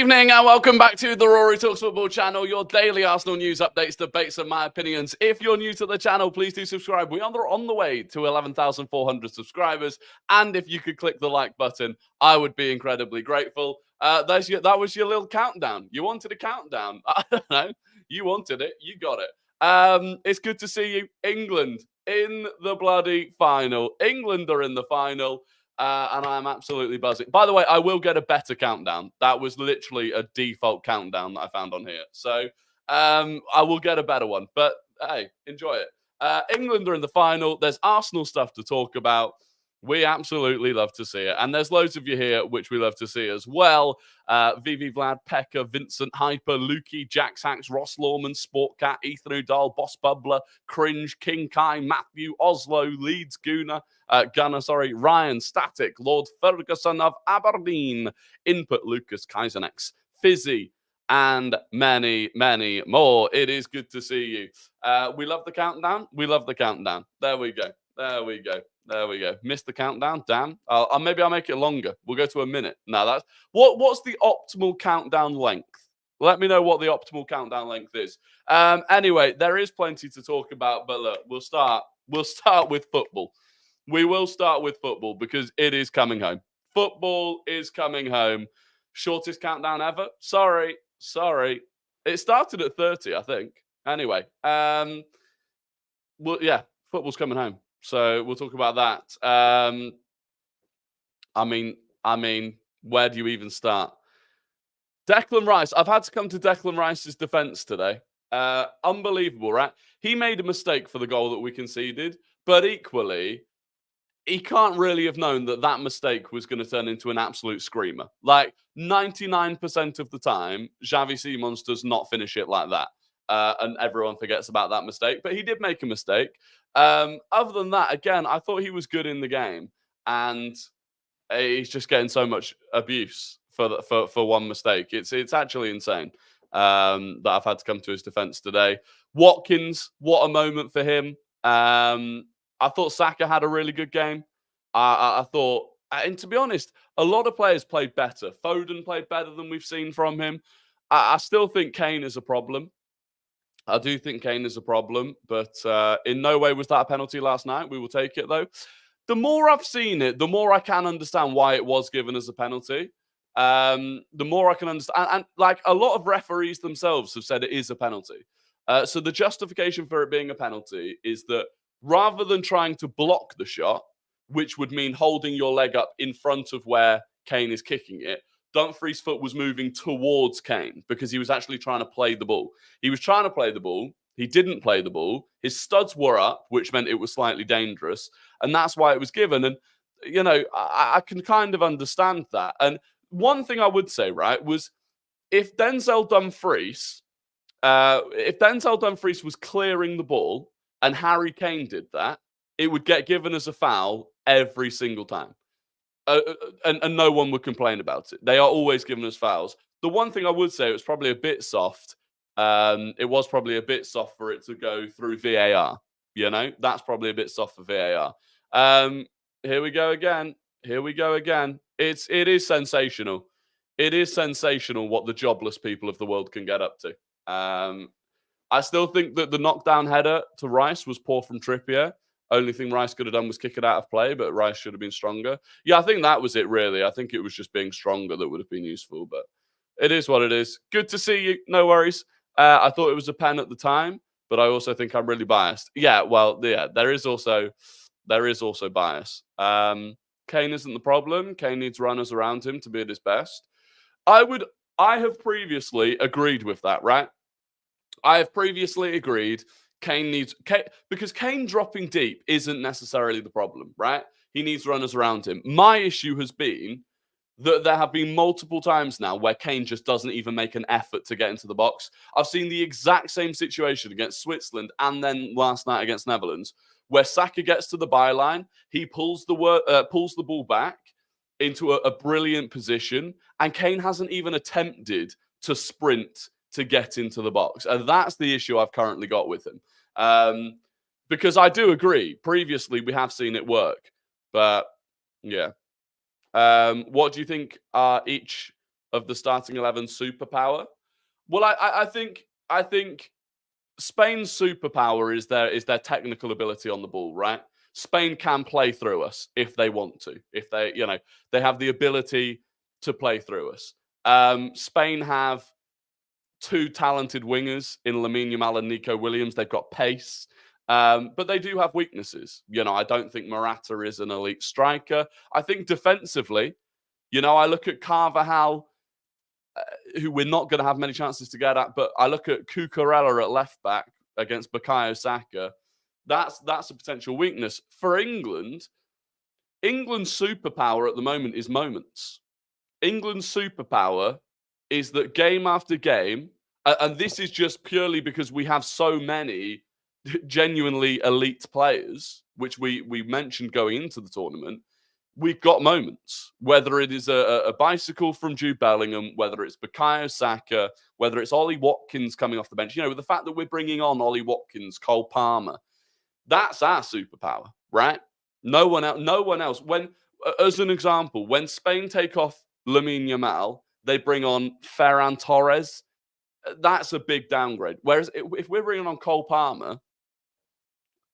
evening and welcome back to the Rory Talks Football channel, your daily Arsenal news updates, debates and my opinions. If you're new to the channel, please do subscribe. We are on the way to 11,400 subscribers, and if you could click the like button, I would be incredibly grateful. That was your little countdown. You wanted a countdown. I don't know. You wanted it. You got it. It's good to see you. England in the bloody final. England are in the final. And I'm absolutely buzzing. By the way, I will get a better countdown. That was literally a default countdown that I found on here. So I will get a better one. But hey, enjoy it. England are in the final. There's Arsenal stuff to talk about. We absolutely love to see it. And there's loads of you here, which we love to see as well. Vivi, Vlad, Pekka, Vincent, Hyper, Lukey, Jax Hacks, Ross Lawman, Sportcat, Ethan Udall, Boss Bubbler, Cringe, King Kai, Matthew, Oslo, Leeds, Gunner, Ryan, Static, Lord Ferguson of Aberdeen, Input, Lucas, Kaisernex, Fizzy, and many, many more. It is good to see you. We love the countdown. We love the countdown. There we go. There we go. There we go. Missed the countdown. Damn. Maybe I'll make it longer. We'll go to a minute. No, that's what's the optimal countdown length? Let me know what the optimal countdown length is. Anyway, there is plenty to talk about, but look, we'll start with football. We will start with football because it is coming home. Football is coming home. Shortest countdown ever. Sorry. It started at 30, I think. Anyway, well, yeah, football's coming home. So we'll talk about that. I mean, where do you even start? Declan Rice. I've had to come to Declan Rice's defense today. Unbelievable, right? He made a mistake for the goal that we conceded, but equally, he can't really have known that mistake was going to turn into an absolute screamer. Like 99% of the time, Xavi Simons does not finish it like that. And everyone forgets about that mistake. But he did make a mistake. Other than that, again, I thought he was good in the game. And he's just getting so much abuse for one mistake. It's actually insane that I've had to come to his defense today. Watkins, what a moment for him. I thought Saka had a really good game. I thought, and to be honest, a lot of players played better. Foden played better than we've seen from him. I still think Kane is a problem. I do think Kane is a problem, but in no way was that a penalty last night. We will take it, though. The more I've seen it, the more I can understand why it was given as a penalty. The more I can understand. And like a lot of referees themselves have said it is a penalty. So the justification for it being a penalty is that rather than trying to block the shot, which would mean holding your leg up in front of where Kane is kicking it, Dumfries' foot was moving towards Kane because he was actually trying to play the ball. He was trying to play the ball. He didn't play the ball. His studs were up, which meant it was slightly dangerous. And that's why it was given. And, you know, I can kind of understand that. And one thing I would say, right, was if Denzel Dumfries was clearing the ball and Harry Kane did that, it would get given as a foul every single time. And no one would complain about it. They are always given as fouls. The one thing I would say, it was probably a bit soft. It was probably a bit soft for it to go through VAR. You know, that's probably a bit soft for VAR. Here we go again. It is sensational. It is sensational what the jobless people of the world can get up to. I still think that the knockdown header to Rice was poor from Trippier. Only thing Rice could have done was kick it out of play, but Rice should have been stronger. Yeah, I think that was it, really. I think it was just being stronger that would have been useful, but it is what it is. Good to see you. No worries. I thought it was a pen at the time, but I also think I'm really biased. Yeah, well, yeah, there is also bias. Kane isn't the problem. Kane needs runners around him to be at his best. I have previously agreed with that, right? I have previously agreed because Kane dropping deep isn't necessarily the problem, right? He needs runners around him. My issue has been that there have been multiple times now where Kane just doesn't even make an effort to get into the box. I've seen the exact same situation against Switzerland and then last night against Netherlands, where Saka gets to the byline, he pulls the ball back into a brilliant position, and Kane hasn't even attempted to sprint to get into the box. And that's the issue I've currently got with him. Because I do agree, previously we have seen it work. But, yeah. What do you think are each of the starting 11 superpower? Well, I think Spain's superpower is their technical ability on the ball, right? Spain can play through us if they want to. If they have the ability to play through us. Spain have two talented wingers in Lamine Yamal and Nico Williams. They've got pace, but they do have weaknesses. I don't think Morata is an elite striker. I think defensively, I look at Carvajal, who we're not going to have many chances to get at, but I look at Cucurella at left back against Bukayo Saka. That's a potential weakness for England. England's superpower at the moment is moments. England's superpower is that game after game, and this is just purely because we have so many genuinely elite players, which we mentioned going into the tournament. We've got moments, whether it is a bicycle from Jude Bellingham, whether it's Bukayo Saka, whether it's Ollie Watkins coming off the bench. The fact that we're bringing on Ollie Watkins, Cole Palmer, that's our superpower, right? No one else. When, as an example, when Spain take off Lamine Yamal, they bring on Ferran Torres. That's a big downgrade. Whereas if we're bringing on Cole Palmer,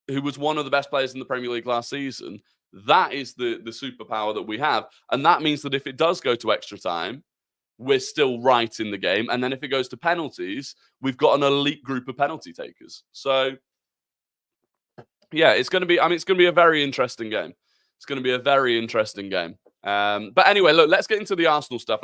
who was one of the best players in the Premier League last season, that is the superpower that we have. And that means that if it does go to extra time, we're still right in the game. And then if it goes to penalties, we've got an elite group of penalty takers. So, yeah, it's going to be a very interesting game. It's going to be a very interesting game. But anyway, look, let's get into the Arsenal stuff.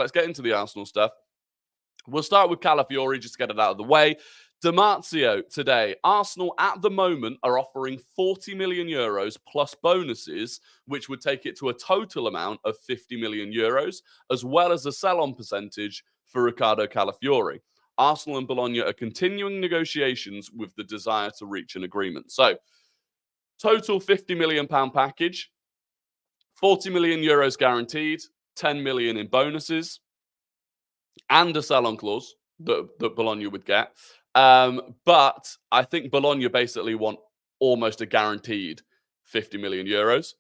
We'll start with Calafiori, just to get it out of the way. Dimarzio today. Arsenal at the moment are offering 40 million euros plus bonuses, which would take it to a total amount of 50 million euros, as well as a sell-on percentage for Riccardo Calafiori. Arsenal and Bologna are continuing negotiations with the desire to reach an agreement. So, total £50 million package, 40 million euros guaranteed, 10 million in bonuses, and a sell-on clause that Bologna would get. But I think Bologna basically want almost a guaranteed 50 million euros.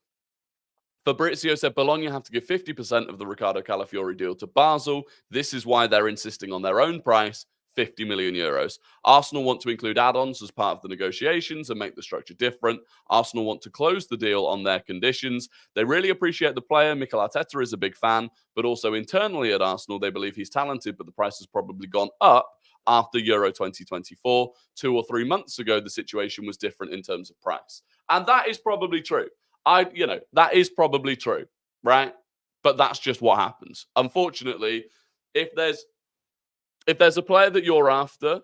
Fabrizio said Bologna have to give 50% of the Riccardo Calafiori deal to Basel. This is why they're insisting on their own price, 50 million euros. Arsenal want to include add-ons as part of the negotiations and make the structure different. Arsenal want to close the deal on their conditions. They really appreciate the player. Mikel Arteta is a big fan, but also internally at Arsenal, they believe he's talented, but the price has probably gone up after Euro 2024. 2 or 3 months ago, the situation was different in terms of price. And that is probably true. That is probably true, right? But that's just what happens. Unfortunately, if there's a player that you're after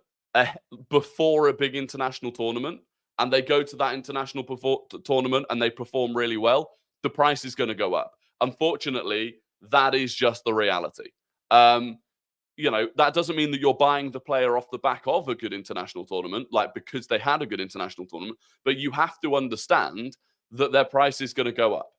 before a big international tournament and they go to that international tournament and they perform really well, the price is going to go up. Unfortunately, that is just the reality. That doesn't mean that you're buying the player off the back of a good international tournament, like because they had a good international tournament, but you have to understand that their price is going to go up.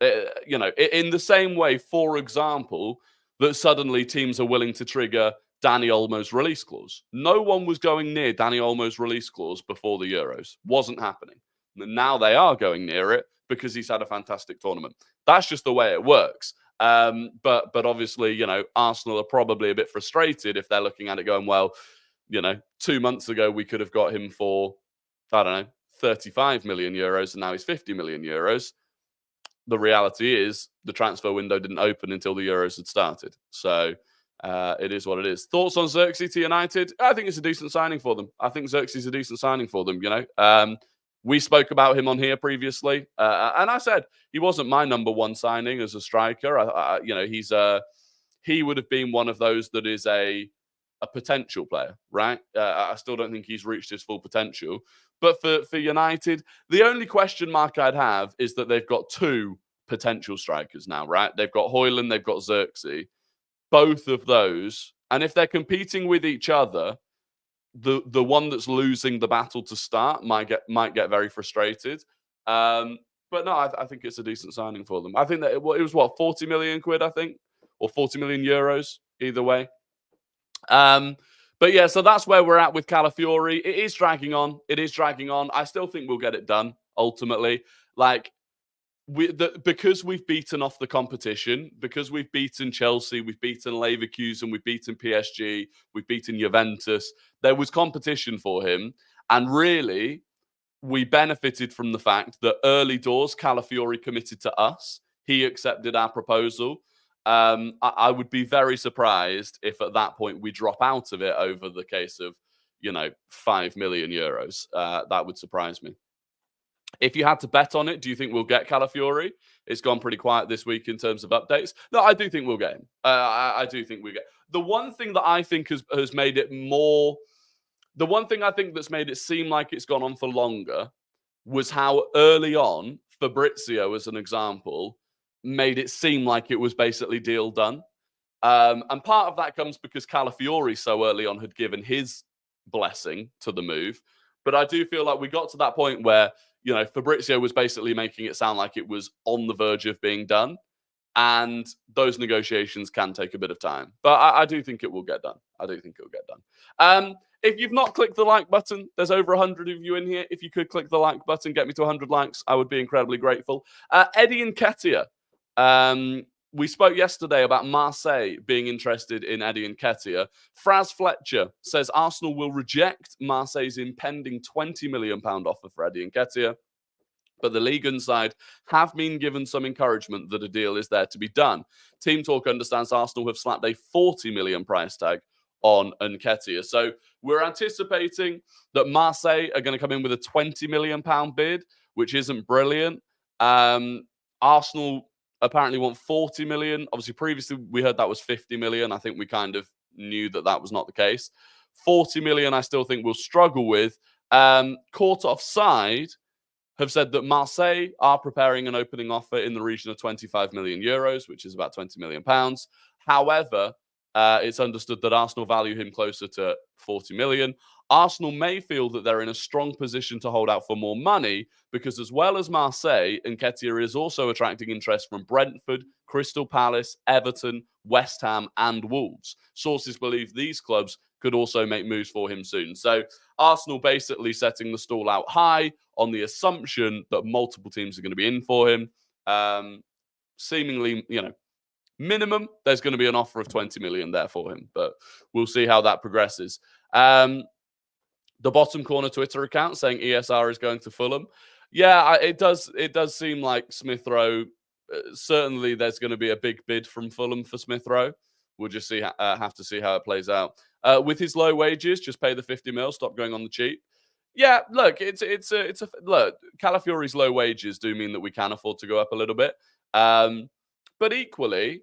In the same way, for example, that suddenly teams are willing to trigger Dani Olmo's release clause. No one was going near Dani Olmo's release clause before the Euros. Wasn't happening. Now they are going near it because he's had a fantastic tournament. That's just the way it works. But obviously, Arsenal are probably a bit frustrated if they're looking at it going, well, 2 months ago we could have got him for, I don't know, 35 million euros and now he's 50 million euros. The reality is the transfer window didn't open until the Euros had started. So it is what it is. Thoughts on Xerxes to United? I think it's a decent signing for them. We spoke about him on here previously, and I said he wasn't my number one signing as a striker. He would have been one of those that is a potential player, right? I still don't think he's reached his full potential. But for United, the only question mark I'd have is that they've got two potential strikers now, right? They've got Højlund, they've got Xerxes. Both of those, and if they're competing with each other, the one that's losing the battle to start might get very frustrated. But no, I think it's a decent signing for them. I think that it was 40 million quid, I think, or 40 million euros, either way. But yeah, so that's where we're at with Calafiori. It is dragging on. I still think we'll get it done ultimately. Like, because we've beaten off the competition, because we've beaten Chelsea, we've beaten Leverkusen, we've beaten PSG, we've beaten Juventus, there was competition for him. And really, we benefited from the fact that early doors, Calafiori committed to us. He accepted our proposal. I would be very surprised if at that point we drop out of it over the case of, 5 million euros. That would surprise me. If you had to bet on it, do you think we'll get Calafiori? It's gone pretty quiet this week in terms of updates. No, I do think we'll get him. I do think we get. The one thing that I think has made it more. The one thing I think that's made it seem like it's gone on for longer was how early on Fabrizio, as an example, made it seem like it was basically deal done. And part of that comes because Calafiori so early on had given his blessing to the move. But I do feel like we got to that point where, Fabrizio was basically making it sound like it was on the verge of being done. And those negotiations can take a bit of time. But I do think it will get done. I do think it will get done. If you've not clicked the like button, there's over 100 of you in here. If you could click the like button, get me to 100 likes, I would be incredibly grateful. Eddie Nketiah. We spoke yesterday about Marseille being interested in Eddie Nketiah. Fraz Fletcher says Arsenal will reject Marseille's impending £20 million offer for Eddie Nketiah. But the Ligue side have been given some encouragement that a deal is there to be done. Team Talk understands Arsenal have slapped a 40 million price tag on Nketiah. So we're anticipating that Marseille are going to come in with a £20 million bid, which isn't brilliant. Arsenal apparently want 40 million. Obviously, previously we heard that was 50 million. I think we kind of knew that was not the case. 40 million, I still think we'll struggle with. Caught offside have said that Marseille are preparing an opening offer in the region of 25 million euros, which is about 20 million pounds. However, it's understood that Arsenal value him closer to 40 million. Arsenal may feel that they're in a strong position to hold out for more money because, as well as Marseille, Nketiah is also attracting interest from Brentford, Crystal Palace, Everton, West Ham, and Wolves. Sources believe these clubs could also make moves for him soon. So Arsenal basically setting the stall out high on the assumption that multiple teams are going to be in for him. Seemingly, minimum, there's going to be an offer of 20 million there for him, but we'll see how that progresses. The bottom corner Twitter account saying ESR is going to Fulham. Yeah, it does seem like Smith Rowe. Certainly, there's going to be a big bid from Fulham for Smith Rowe. We'll just have to see how it plays out. With his low wages, just pay the 50 mil. Stop going on the cheap. Yeah, look, it's a look. Calafiori's low wages do mean that we can afford to go up a little bit. But equally,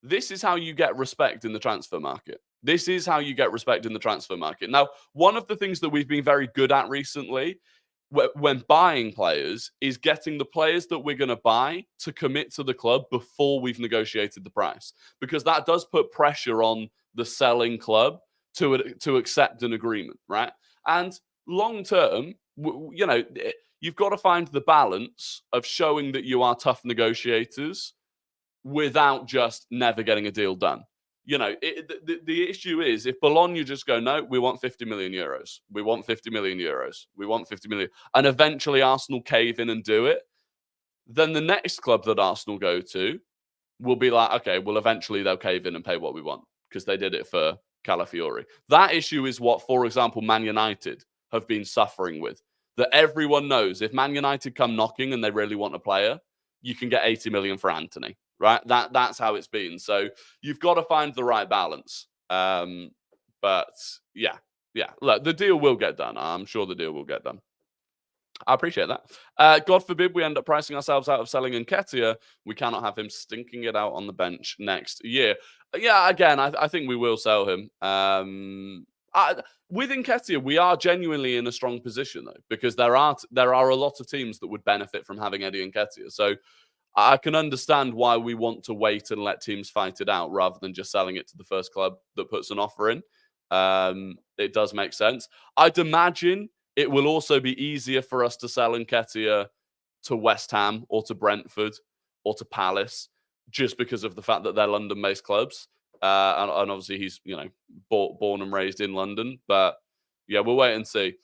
this is how you get respect in the transfer market. This is how you get respect in the transfer market. Now, one of the things that we've been very good at recently when buying players is getting the players that we're going to buy to commit to the club before we've negotiated the price, because that does put pressure on the selling club to accept an agreement, right? And long term, you've got to find the balance of showing that you are tough negotiators without just never getting a deal done. The issue is if Bologna just go, no, we want 50 million euros. We want 50 million euros. We want 50 million. And eventually Arsenal cave in and do it. Then the next club that Arsenal go to will be like, okay, well, eventually they'll cave in and pay what we want because they did it for Calafiori. That issue is what, for example, Man United have been suffering with. That everyone knows if Man United come knocking and they really want a player, you can get 80 million for Anthony, right? That's how it's been. So you've got to find the right balance. But yeah. Look, the deal will get done. I'm sure the deal will get done. I appreciate that. God forbid we end up pricing ourselves out of selling Nketiah. We cannot have him stinking it out on the bench next year. Yeah, again, I think we will sell him. With Nketiah, we are genuinely in a strong position, though, because there are a lot of teams that would benefit from having Eddie Nketiah. So I can understand why we want to wait and let teams fight it out rather than just selling it to the first club that puts an offer in. It does make sense. I'd imagine it will also be easier for us to sell Nketiah to West Ham or to Brentford or to Palace just because of the fact that they're London-based clubs. And obviously he's, born and raised in London. But yeah, we'll wait and see.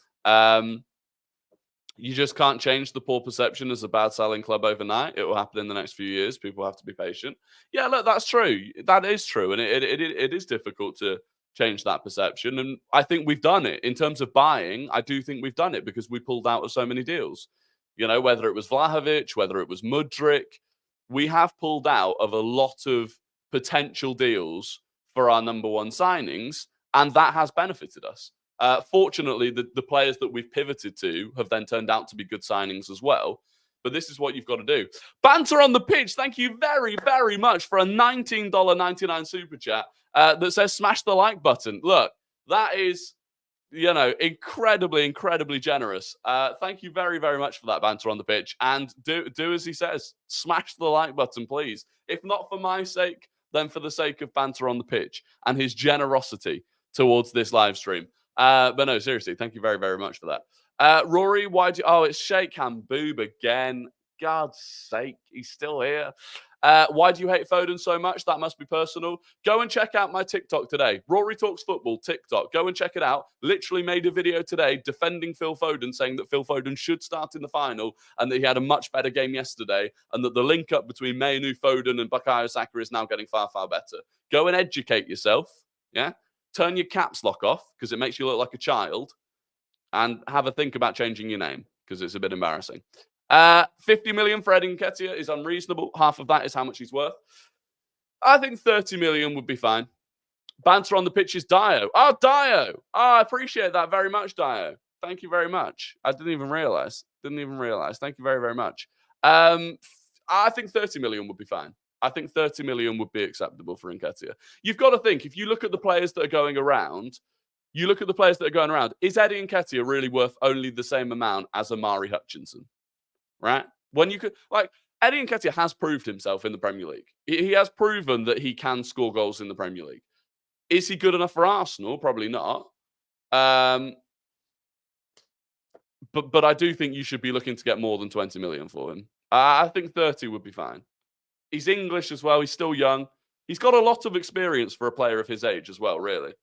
You just can't change the poor perception as a bad selling club overnight. It will happen in the next few years. People have to be patient. Yeah, look, that's true. That is true. And it is difficult to change that perception. And I think we've done it. In terms of buying, I do think we've done it because we pulled out of so many deals. You know, whether it was Vlahovic, whether it was Mudryk, we have pulled out of a lot of potential deals for our number one signings, and that has benefited us. Fortunately, the players that we've pivoted to have then turned out to be good signings as well. But this is what you've got to do. Banter on the pitch. Thank you very, very much for a $19.99 super chat that says smash the like button. Look, that is, incredibly, incredibly generous. Thank you very, very much for that banter on the pitch. And do as he says. Smash the like button, please. If not for my sake, then for the sake of banter on the pitch and his generosity towards this live stream. But no, seriously, thank you very, very much for that. Rory, why do you... Oh, it's Sheikh Boob again. God's sake, he's still here. Why do you hate Foden so much? That must be personal. Go and check out my TikTok today. Rory Talks Football TikTok. Go and check it out. Literally made a video today defending Phil Foden, saying that Phil Foden should start in the final and that he had a much better game yesterday and that the link up between Mainu, Foden and Bukayo Saka is now getting far, far better. Go and educate yourself. Yeah? Turn your caps lock off because it makes you look like a child, and have a think about changing your name because it's a bit embarrassing. 50 million for Nketiah is unreasonable. Half of that is how much he's worth. I think 30 million would be fine. Banter on the pitch is Dio. Oh, Dio. Oh, I appreciate that very much, Dio. Thank you very much. I didn't even realize. Thank you very, very much. I think 30 million would be fine. I think 30 million would be acceptable for Nketiah. You've got to think, if you look at the players that are going around, is Eddie Nketiah really worth only the same amount as Amari Hutchinson? Right? When you could, Eddie Nketiah has proved himself in the Premier League. He has proven that he can score goals in the Premier League. Is he good enough for Arsenal? Probably not. But I do think you should be looking to get more than 20 million for him. I think 30 would be fine. He's English as well. He's still young. He's got a lot of experience for a player of his age as well, really.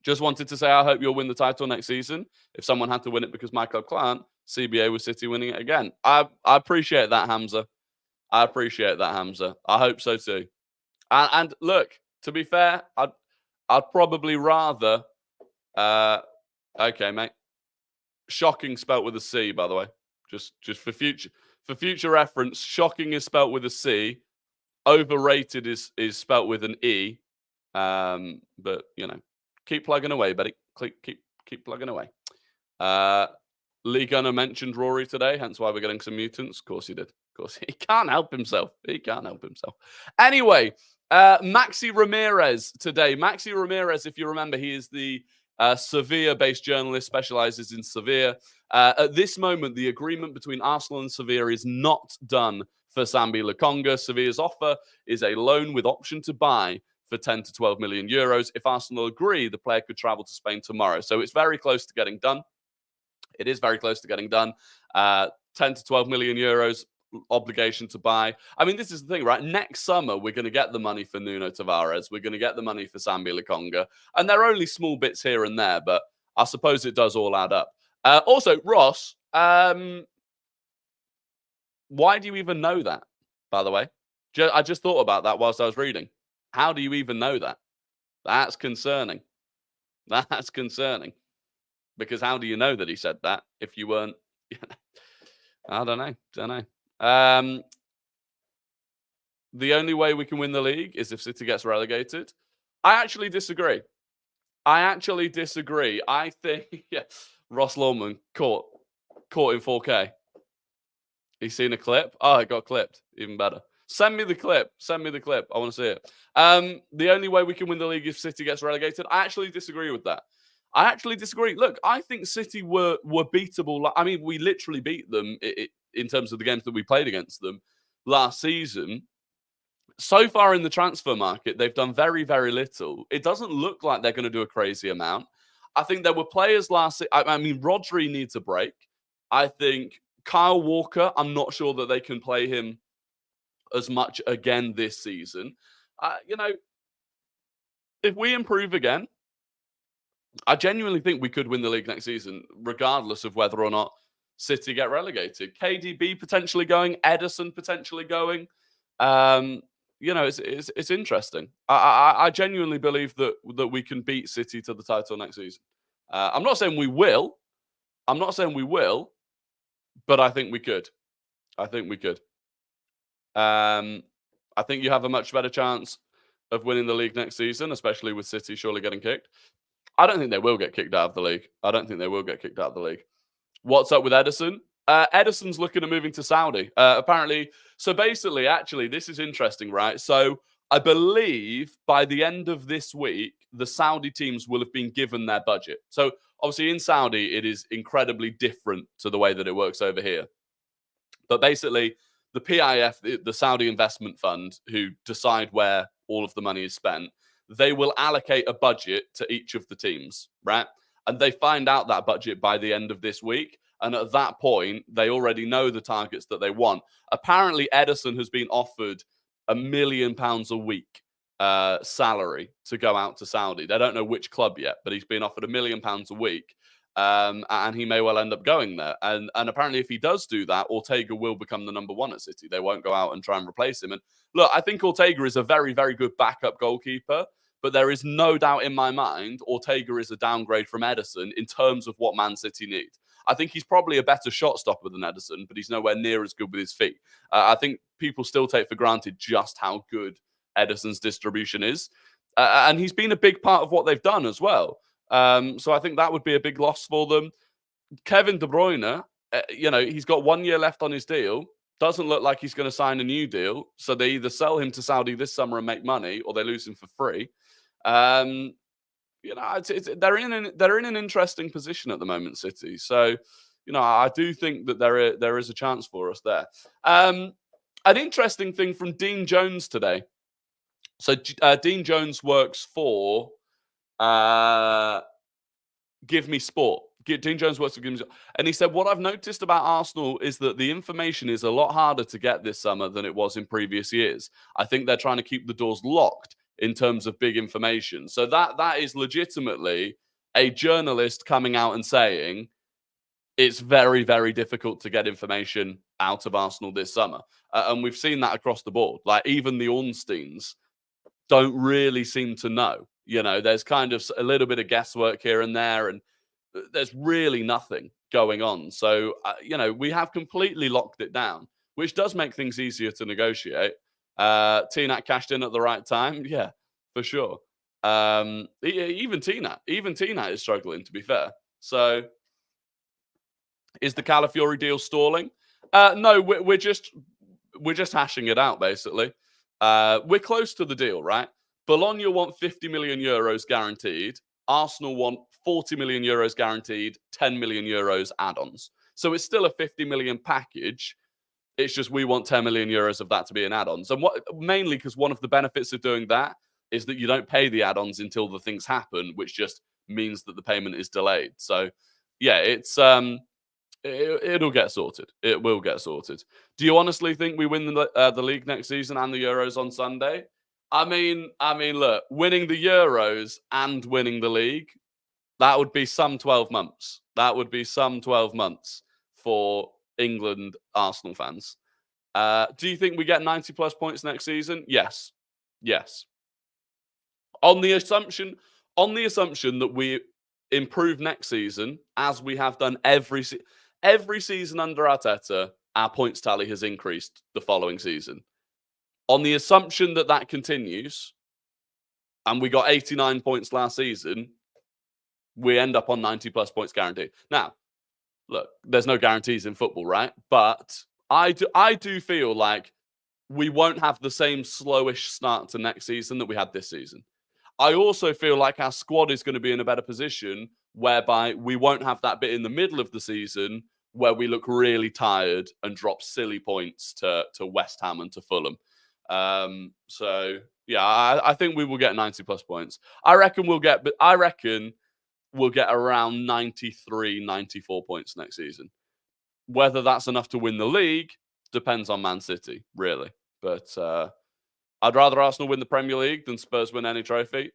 Just wanted to say, I hope you'll win the title next season. If someone had to win it because my club can't, CBA with City winning it again. I appreciate that, Hamza. I hope so too. And look, to be fair, I'd probably rather... okay, mate. Shocking spelt with a C, by the way. Just for future reference, shocking is spelt with a C. Overrated is spelt with an E. But, keep plugging away, buddy. Keep plugging away. Lee Gunner mentioned Rory today, hence why we're getting some mutants. Of course he did. Of course, he can't help himself. Anyway, Maxi Ramirez today. Maxi Ramirez, if you remember, he is the Sevilla-based journalist, specializes in Sevilla. At this moment, the agreement between Arsenal and Sevilla is not done for Sambi Lokonga. Sevilla's offer is a loan with option to buy for 10 to 12 million euros. If Arsenal agree, the player could travel to Spain tomorrow. So it's very close to getting done. It is very close to getting done. 10 to 12 million euros obligation to buy. I mean, this is the thing, right? Next summer, we're going to get the money for Nuno Tavares. We're going to get the money for Sambi Lokonga. And they're only small bits here and there, but I suppose it does all add up. Also, Ross, why do you even know that, by the way? I just thought about that whilst I was reading. How do you even know that? That's concerning. Because how do you know that he said that if you weren't... I don't know. The only way we can win the league is if City gets relegated. I actually disagree. I think Ross Lawman caught in 4K. He's seen a clip. Oh, it got clipped. Even better. Send me the clip. I want to see it. The only way we can win the league if City gets relegated. I actually disagree with that. Look, I think City were beatable. I mean, we literally beat them in terms of the games that we played against them last season. So far in the transfer market, they've done very, very little. It doesn't look like they're going to do a crazy amount. I think there were players last season. I mean, Rodri needs a break. I think Kyle Walker, I'm not sure that they can play him as much again this season. If we improve again, I genuinely think we could win the league next season, regardless of whether or not City get relegated. KDB potentially going, Ederson potentially going. Um, it's interesting. I genuinely believe that we can beat City to the title next season. I'm not saying we will. I'm not saying we will, but I think we could. I think we could. I think you have a much better chance of winning the league next season, especially with City surely getting kicked. I don't think they will get kicked out of the league. I don't think they will get kicked out of the league. What's up with Ederson? Ederson's looking at moving to Saudi. Apparently, so basically, actually, this is interesting, right? So I believe by the end of this week, the Saudi teams will have been given their budget. So obviously in Saudi, it is incredibly different to the way that it works over here. But basically, the PIF, the Saudi Investment Fund, who decide where all of the money is spent, they will allocate a budget to each of the teams, right? And they find out that budget by the end of this week. And at that point, they already know the targets that they want. Apparently, Ederson has been offered £1 million a week salary to go out to Saudi. They don't know which club yet, but he's been offered £1 million a week. And he may well end up going there. And apparently, if he does do that, Ortega will become the number one at City. They won't go out and try and replace him. And look, I think Ortega is a very, very good backup goalkeeper. But there is no doubt in my mind, Ortega is a downgrade from Ederson in terms of what Man City need. I think he's probably a better shot stopper than Ederson, but he's nowhere near as good with his feet. I think people still take for granted just how good Ederson's distribution is. And he's been a big part of what they've done as well. So I think that would be a big loss for them. Kevin De Bruyne, he's got 1 year left on his deal. Doesn't look like he's going to sign a new deal. So they either sell him to Saudi this summer and make money, or they lose him for free. They're in an interesting position at the moment, City. So, I do think that there is a chance for us there. An interesting thing from Dean Jones today. So Dean Jones works for Give Me Sport. Dean Jones works for Give Me Sport. And he said, what I've noticed about Arsenal is that the information is a lot harder to get this summer than it was in previous years. I think they're trying to keep the doors locked in terms of big information. So that is legitimately a journalist coming out and saying it's very, very difficult to get information out of Arsenal this summer. And we've seen that across the board. Like even the Ornsteins don't really seem to know. There's kind of a little bit of guesswork here and there, and there's really nothing going on. So, we have completely locked it down, which does make things easier to negotiate. T-Nat cashed in at the right time. Yeah, for sure. Even T-Nat is struggling, to be fair. So is the Calafiori deal stalling? No, we're just hashing it out, basically. We're close to the deal, right? Bologna want 50 million euros guaranteed. Arsenal want 40 million euros guaranteed, 10 million euros add-ons. So it's still a 50 million package. It's just we want 10 million euros of that to be an add-ons. And mainly because one of the benefits of doing that is that you don't pay the add-ons until the things happen, which just means that the payment is delayed. So yeah, it'll get sorted. It will get sorted. Do you honestly think we win the league next season and the Euros on Sunday? I mean, look, winning the Euros and winning the league, that would be some 12 months. That would be some 12 months for England Arsenal fans. Do you think we get 90 plus points next season? Yes. On the assumption that we improve next season, as we have done every season under Arteta, our points tally has increased the following season. On the assumption that continues, and we got 89 points last season, we end up on 90 plus points guaranteed. Now, look, there's no guarantees in football, right? But I do feel like we won't have the same slowish start to next season that we had this season. I also feel like our squad is going to be in a better position whereby we won't have that bit in the middle of the season where we look really tired and drop silly points to West Ham and to Fulham. So yeah, I think we will get 90 plus points. I reckon we'll get around 93, 94 points next season. Whether that's enough to win the league depends on Man City, really. But I'd rather Arsenal win the Premier League than Spurs win any trophy.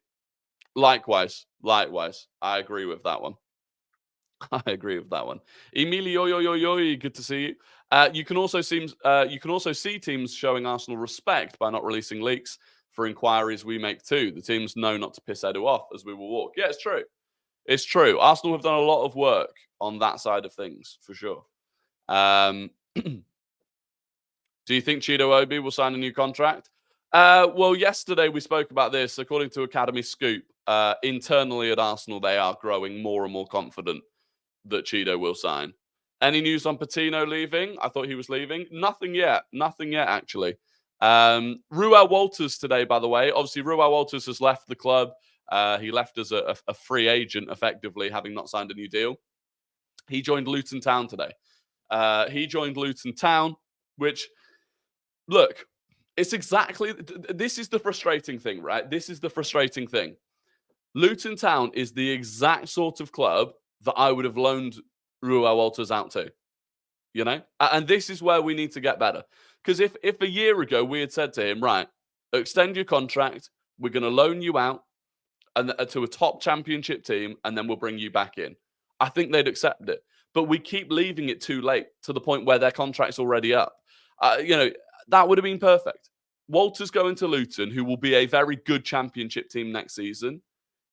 Likewise. Likewise. I agree with that one. I agree with that one. Emilio, yo, yo, yo, good to see you. You can also see teams showing Arsenal respect by not releasing leaks for inquiries we make too. The teams know not to piss Edu off as we will walk. Yeah, it's true. It's true. Arsenal have done a lot of work on that side of things for sure. Do you think Chido Obi will sign a new contract? Well, yesterday we spoke about this. According to Academy Scoop, internally at Arsenal, they are growing more and more confident that Chido will sign. Any news on Patino leaving? I thought he was leaving. Nothing yet. Nothing yet, actually. Ruel Walters today, by the way. Obviously, Ruel Walters has left the club. He left as a free agent, effectively, having not signed a new deal. He joined Luton Town today. Which, look, it's exactly, this is the frustrating thing, right? This is the frustrating thing. Luton Town is the exact sort of club that I would have loaned Ruel Walters out to, you know? And this is where we need to get better. Because if a year ago we had said to him, right, extend your contract, we're going to loan you out and to a top championship team, and then we'll bring you back in, I think they'd accept it. But we keep leaving it too late to the point where their contract's already up. That would have been perfect. Walters going to Luton, who will be a very good championship team next season,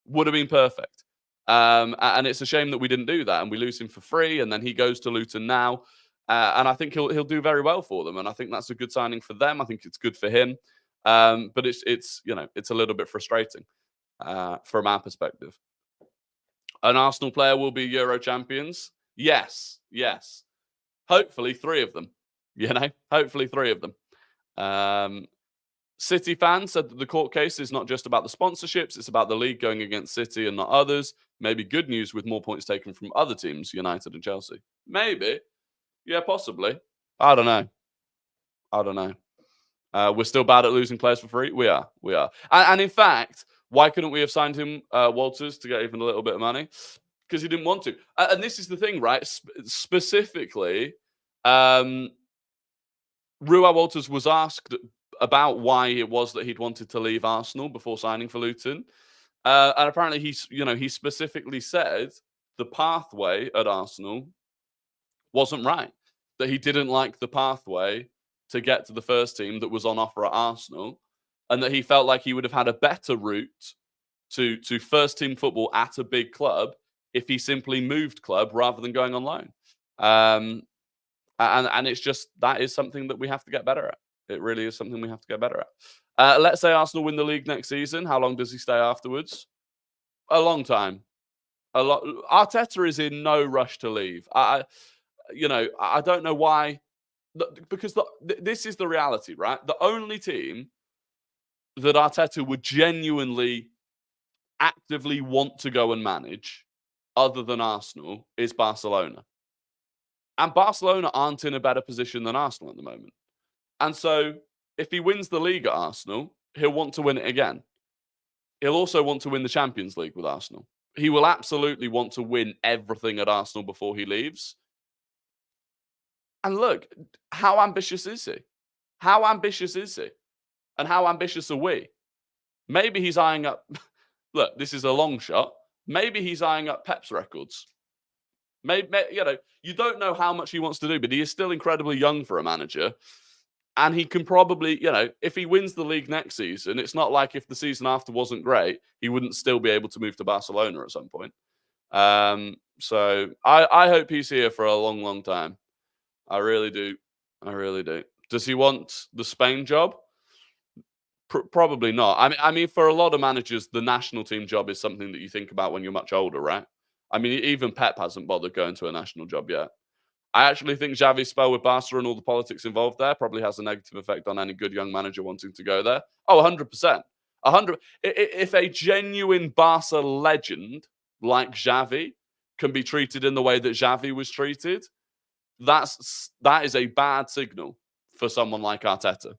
would have been perfect. And it's a shame that we didn't do that, and we lose him for free, and then he goes to Luton now. And I think he'll do very well for them, and I think that's a good signing for them. I think it's good for him. But it's a little bit frustrating from our perspective. An Arsenal player will be Euro champions. Yes. Hopefully 3 of them. Hopefully 3 of them. City fans said that the court case is not just about the sponsorships, it's about the league going against City and not others. Maybe good news with more points taken from other teams, United and Chelsea. Maybe. Yeah, possibly. I don't know. We're still bad at losing players for free. We are. And in fact, why couldn't we have signed him, Walters, to get even a little bit of money? Because he didn't want to. And this is the thing, right? Specifically, Ruel Walters was asked about why it was that he'd wanted to leave Arsenal before signing for Luton. And apparently he specifically said the pathway at Arsenal wasn't right. That he didn't like the pathway to get to the first team that was on offer at Arsenal, and that he felt like he would have had a better route to first team football at a big club if he simply moved club rather than going on loan. And it's just, that is something that we have to get better at. It really is something we have to get better at. Let's say Arsenal win the league next season. How long does he stay afterwards? A long time. A lot. Arteta is in no rush to leave. I don't know why. Because this is the reality, right? The only team that Arteta would genuinely, actively want to go and manage, other than Arsenal, is Barcelona. And Barcelona aren't in a better position than Arsenal at the moment. And so, if he wins the league at Arsenal, he'll want to win it again. He'll also want to win the Champions League with Arsenal. He will absolutely want to win everything at Arsenal before he leaves. And look, how ambitious is he? How ambitious is he? And how ambitious are we? Maybe he's eyeing up... Look, this is a long shot. Maybe he's eyeing up Pep's records. Maybe, you don't know how much he wants to do, but he is still incredibly young for a manager. And he can probably, if he wins the league next season, it's not like if the season after wasn't great, he wouldn't still be able to move to Barcelona at some point. So I hope he's here for a long, long time. I really do. Does he want the Spain job? Probably not. I mean, for a lot of managers, the national team job is something that you think about when you're much older, right? I mean, even Pep hasn't bothered going to a national job yet. I actually think Xavi's spell with Barca and all the politics involved there probably has a negative effect on any good young manager wanting to go there. Oh, 100%. If a genuine Barca legend like Xavi can be treated in the way that Xavi was treated, that is a bad signal for someone like Arteta,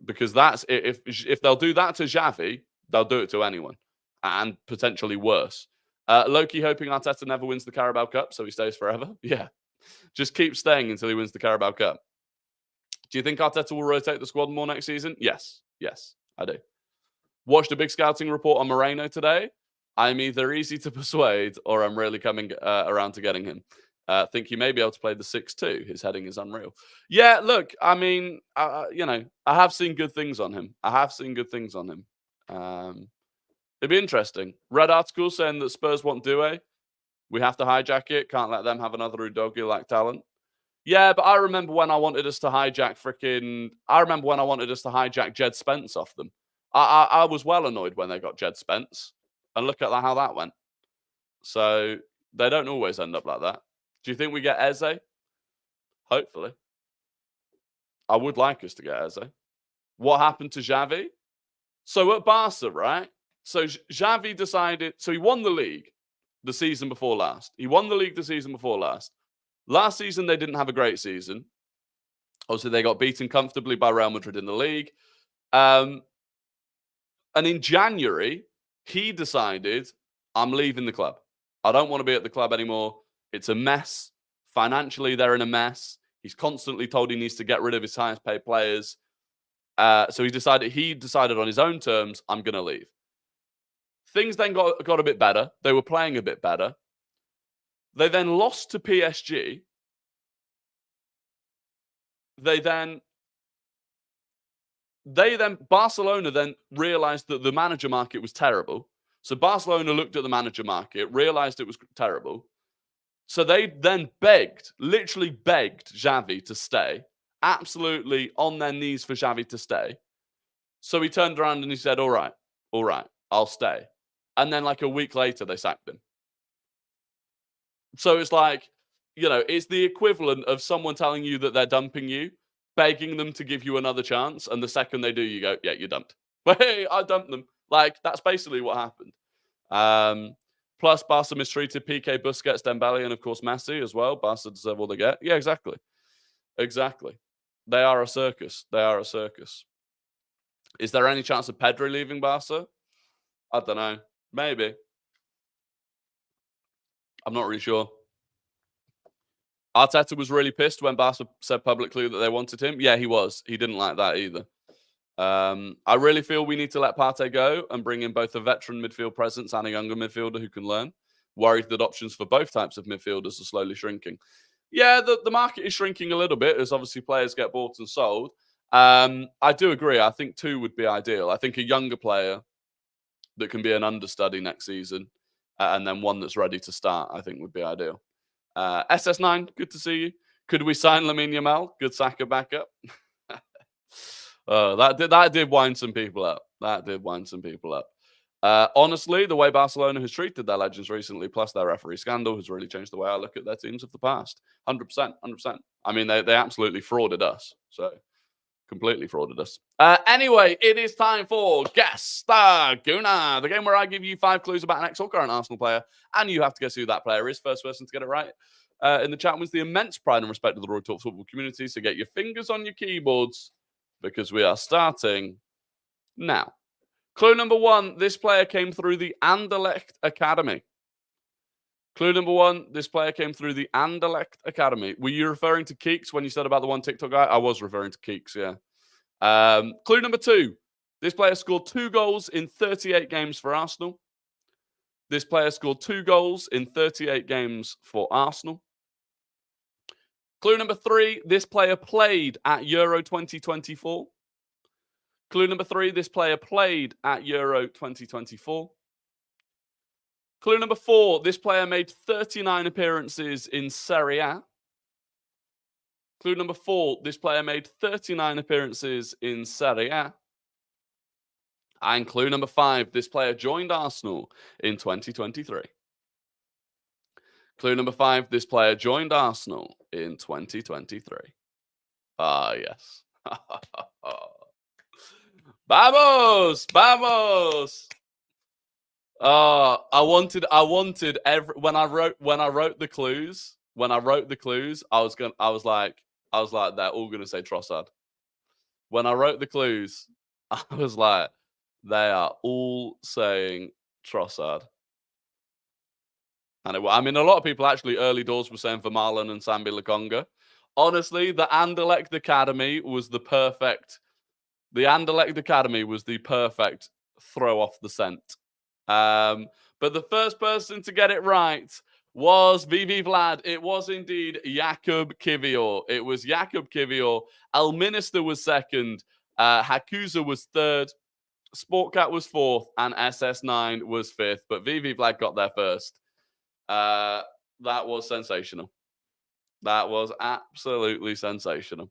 because that's, if they'll do that to Xavi, they'll do it to anyone, and potentially worse. Loki hoping Arteta never wins the Carabao Cup, so he stays forever. Yeah, just keep staying until he wins the Carabao Cup. Do you think Arteta will rotate the squad more next season? Yes, I do. Watched a big scouting report on Moreno today. I'm either easy to persuade or I'm really coming around to getting him. Think he may be able to play the 6-2. His heading is unreal. Yeah, look, I mean, I have seen good things on him. It'd be interesting. Read articles saying that Spurs want Doué. We have to hijack it. Can't let them have another Udogie-like talent. Yeah, but I remember when I wanted us to hijack Jed Spence off them. I was well annoyed when they got Jed Spence. And look at how that went. So they don't always end up like that. Do you think we get Eze? Hopefully. I would like us to get Eze. What happened to Xavi? So at Barca, right? So Xavi decided, so he won the league the season before last. Last season, they didn't have a great season. Obviously, they got beaten comfortably by Real Madrid in the league. And in January, he decided, I'm leaving the club. I don't want to be at the club anymore. It's a mess. Financially, they're in a mess. He's constantly told he needs to get rid of his highest paid players. So he decided on his own terms, I'm going to leave. Things then got a bit better. They were playing a bit better. They then lost to PSG. Barcelona then realized that the manager market was terrible. So Barcelona looked at the manager market, realized it was terrible. So they then literally begged Xavi to stay. Absolutely on their knees for Xavi to stay. So he turned around and he said, all right, I'll stay. And then like a week later, they sacked him. So it's like, it's the equivalent of someone telling you that they're dumping you, begging them to give you another chance. And the second they do, you go, yeah, you're dumped. Hey, I dumped them. Like, that's basically what happened. Plus, Barca mistreated Piqué, Busquets, Dembele, and of course Messi as well. Barca deserve all they get. Yeah, exactly. They are a circus. Is there any chance of Pedri leaving Barca? I don't know. Maybe. I'm not really sure. Arteta was really pissed when Barca said publicly that they wanted him. Yeah, he was. He didn't like that either. I really feel we need to let Partey go and bring in both a veteran midfield presence and a younger midfielder who can learn. Worried that options for both types of midfielders are slowly shrinking. Yeah, the market is shrinking a little bit as obviously players get bought and sold. I do agree. I think 2 would be ideal. I think a younger player that can be an understudy next season and then one that's ready to start, I think would be ideal. SS9, good to see you. Could we sign Lamine Yamal? Good Saka backup. That did wind some people up. Honestly, the way Barcelona has treated their legends recently, plus their referee scandal, has really changed the way I look at their teams of the past. 100%. I mean, they absolutely frauded us. So, completely frauded us. Anyway, it is time for Guess the Gooner, the game where I give you 5 clues about an ex or current Arsenal player, and you have to guess who that player is. First person to get it right in the chat wins the immense pride and respect of the Rory Talks Football community. So get your fingers on your keyboards because we are starting now. Clue number 1, this player came through the Anderlecht Academy. Clue number 1, this player came through the Anderlecht Academy. Were you referring to Keeks when you said about the one TikTok guy? I was referring to Keeks, yeah. Clue number 2, this player scored 2 goals in 38 games for Arsenal. This player scored 2 goals in 38 games for Arsenal. Clue number 3, this player played at Euro 2024. Clue number 3, this player played at Euro 2024. Clue number 4, this player made 39 appearances in Serie A. Clue number 4, this player made 39 appearances in Serie A. And clue number 5, this player joined Arsenal in 2023. Clue number 5, this player joined Arsenal in 2023. Ah, yes. Vamos! I wanted when I wrote the clues, I was like, they're all gonna say Trossard. When I wrote the clues, I was like, they are all saying Trossard. And a lot of people actually early doors were saying Vermaelen and Sambi Lokonga. Honestly, the Anderlecht Academy was the perfect throw off the scent. But the first person to get it right was VV Vlad. It was indeed Jakub Kiwior. It was Jakub Kiwior. Elminister was second. Hakusa was third. Sportcat was fourth. And SS9 was fifth. But VV Vlad got there first. That was sensational. That was absolutely sensational.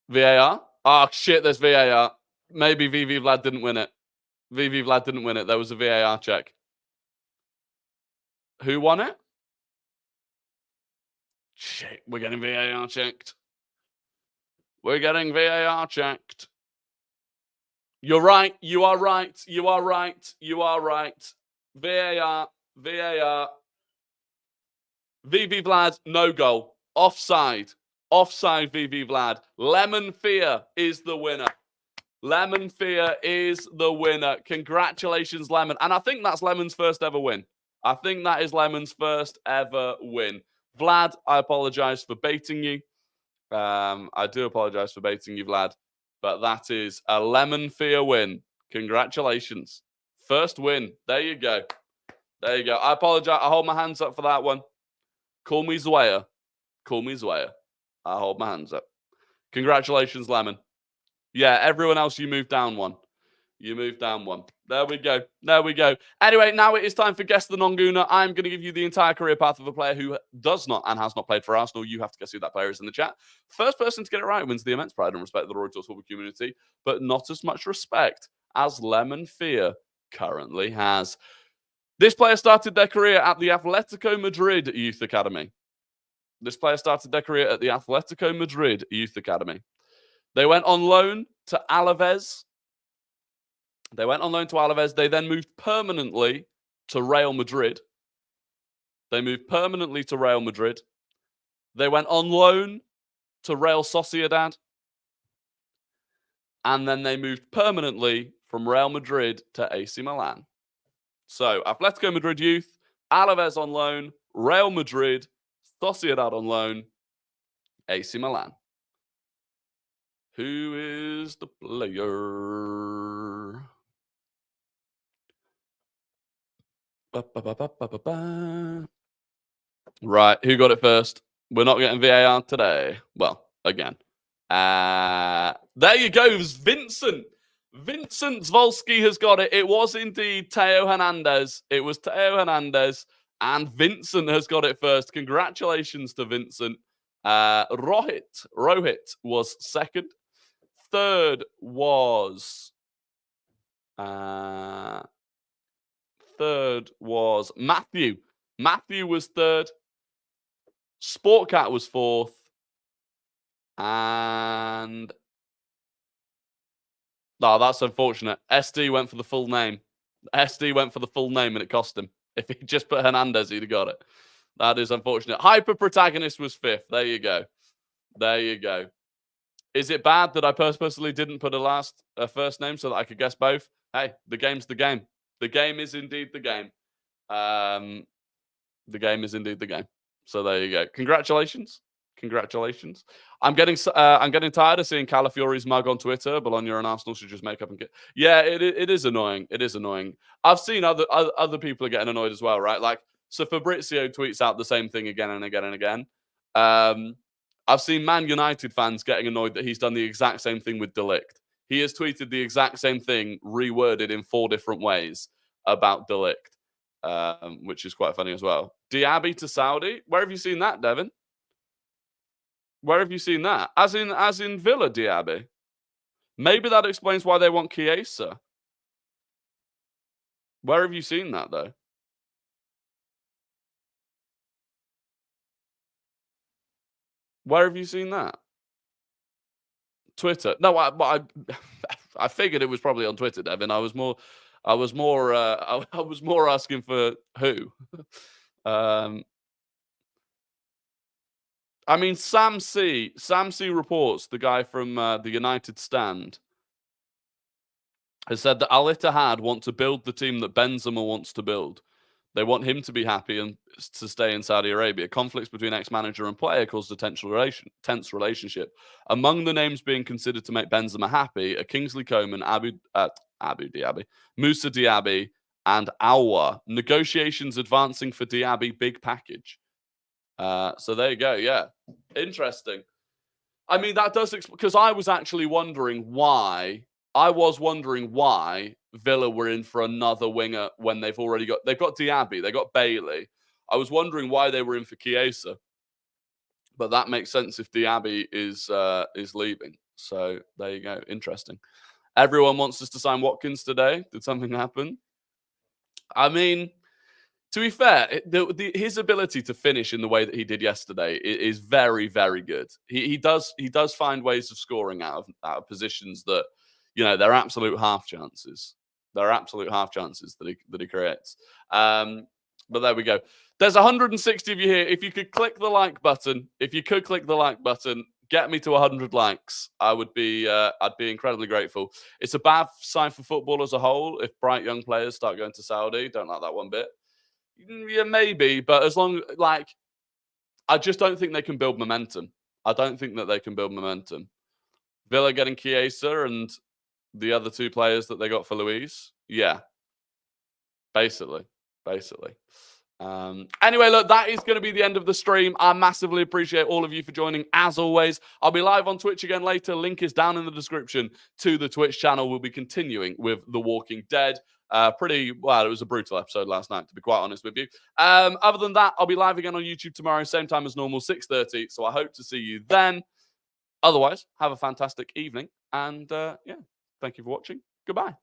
VAR? Oh, shit, there's VAR. Maybe VV Vlad didn't win it. VV Vlad didn't win it. There was a VAR check. Who won it? Shit, we're getting VAR checked. We're getting VAR checked. You're right. You are right. You are right. You are right. VAR. VAR. VV Vlad, no goal. Offside. Offside, VV Vlad. Lemon Fear is the winner. Lemon Fear is the winner. Congratulations, Lemon. And I think that's Lemon's first ever win. I think that is Lemon's first ever win. Vlad, I apologize for baiting you. I do apologize for baiting you, Vlad. But that is a Lemon Fear win. Congratulations. First win. There you go. There you go. I apologize. I hold my hands up for that one. Call me Zwaya. Call me Zwaya. I hold my hands up. Congratulations, Lemon. Yeah, everyone else, you moved down one. You moved down one. There we go. There we go. Anyway, now it is time for Guess the Non-Gooner. I'm going to give you the entire career path of a player who does not and has not played for Arsenal. You have to guess who that player is in the chat. First person to get it right wins the immense pride and respect of the Rory Talks Football community, but not as much respect as Lemon Fear currently has. This player started their career at the Atletico Madrid Youth Academy. This player started their career at the Atletico Madrid Youth Academy. They went on loan to Alaves. They then moved permanently to Real Madrid. They went on loan to Real Sociedad. And then they moved permanently from Real Madrid to AC Milan. So, Atletico Madrid Youth, Alaves on loan, Real Madrid, Sociedad on loan, AC Milan. Who is the player? Right, who got it first? We're not getting VAR today. Well, again. There you go. It was Vincent. Vincent Zvolsky has got it. It was indeed Teo Hernandez. It was Teo Hernandez. And Vincent has got it first. Congratulations to Vincent. Rohit was second. Third was Matthew. Matthew was third. Sportcat was fourth. And no, that's unfortunate. SD went for the full name. SD went for the full name and it cost him. If he just put Hernandez, he'd have got it. That is unfortunate. Hyper Protagonist was fifth. There you go. There you go. Is it bad that I personally didn't put a first name so that I could guess both? Hey, the game's the game. The game is indeed the game. The game is indeed the game. So there you go. Congratulations. Congratulations. I'm getting tired of seeing Calafiori's mug on Twitter. Bologna and Arsenal should just make up and get. Yeah, it is annoying. It is annoying. I've seen other people are getting annoyed as well, right? Like, so Fabrizio tweets out the same thing again and again and again. I've seen Man United fans getting annoyed that he's done the exact same thing with De Ligt. He has tweeted the exact same thing, reworded in 4 different ways about De Ligt, which is quite funny as well. Diaby to Saudi? Where have you seen that, Devin? Where have you seen that? As in Villa Diaby? Maybe that explains why they want Chiesa. Where have you seen that, though? Where have you seen that? Twitter. No, I figured it was probably on Twitter, Devin. I was more asking for who. I mean, Sam C reports, the guy from the United Stand, has said that Al Ittihad want to build the team that Benzema wants to build. They want him to be happy and to stay in Saudi Arabia. Conflicts between ex-manager and player caused a tense relationship. Among the names being considered to make Benzema happy are Kingsley Coman, Abu Diaby, Moussa Diaby, and Aouar. Negotiations advancing for Diaby, big package. So there you go. Yeah, interesting. I mean, that does because I was actually wondering why. I was wondering why Villa were in for another winger when they've got Diaby, they got Bailey. I was wondering why they were in for Chiesa, but that makes sense if Diaby is leaving. So there you go. Interesting. Everyone wants us to sign Watkins today. Did something happen? I mean, to be fair, his ability to finish in the way that he did yesterday is very, very good. He does find ways of scoring out of positions that, they're absolute half chances. They're absolute half chances that he creates. But there we go. There's 160 of you here. If you could click the like button, get me to 100 likes. I'd be incredibly grateful. It's a bad sign for football as a whole if bright young players start going to Saudi. Don't like that one bit. Yeah, maybe, but as long I just don't think they can build momentum. I don't think that they can build momentum. Villa getting Chiesa and the other two players that they got for Luis. Yeah, basically. Anyway, look, that is going to be the end of the stream. I massively appreciate all of you for joining. As always, I'll be live on Twitch again later. Link is down in the description to the Twitch channel. We'll be continuing with The Walking Dead. It was a brutal episode last night, to be quite honest with you. Other than that, I'll be live again on YouTube tomorrow, same time as normal, 6:30. So I hope to see you then. Otherwise, have a fantastic evening. And thank you for watching. Goodbye.